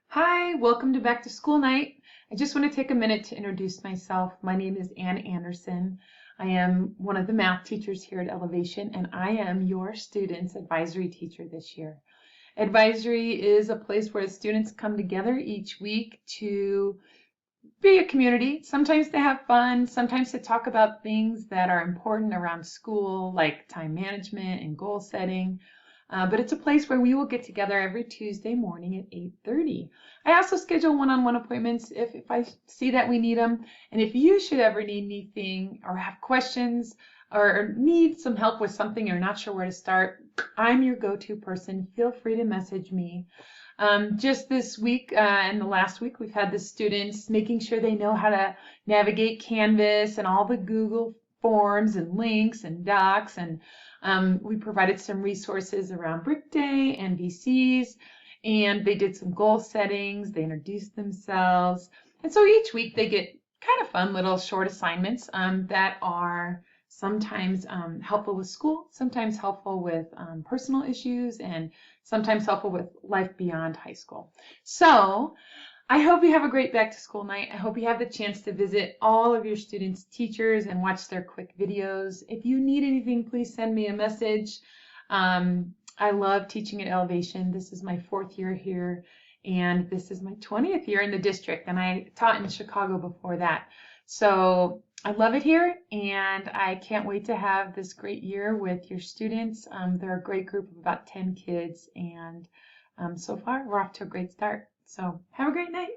Hi, welcome to Back to School Night. I just want to take a minute to introduce myself. My name is Ann Anderson. I am one of the math teachers here at Elevation, and I am your students' advisory teacher this year. Advisory is a place where students come together each week to be a community. Sometimes to have fun, sometimes to talk about things that are important around school, like time management and goal setting. But it's a place where we will get together every Tuesday morning at 8:30. I also schedule one-on-one appointments if I see that we need them. And if you should ever need anything or have questions or need some help with something you're not sure where to start, I'm your go-to person. Feel free to message me. Just this week and the last week, we've had the students making sure they know how to navigate Canvas and all the Google forms and links and docs, and we provided some resources around Brick Day and VCs, and they did some goal settings, they introduced themselves, and so each week they get kind of fun little short assignments that are sometimes helpful with school, sometimes helpful with personal issues, and sometimes helpful with life beyond high school. So I hope you have a great back to school night. I hope you have the chance to visit all of your students' teachers and watch their quick videos. If you need anything, please send me a message. I love teaching at Elevation. This is my 4th year here, and this is my 20th year in the district, and I taught in Chicago before that. So I love it here, and I can't wait to have this great year with your students. They're a great group of about 10 kids, and so far we're off to a great start. So have a great night.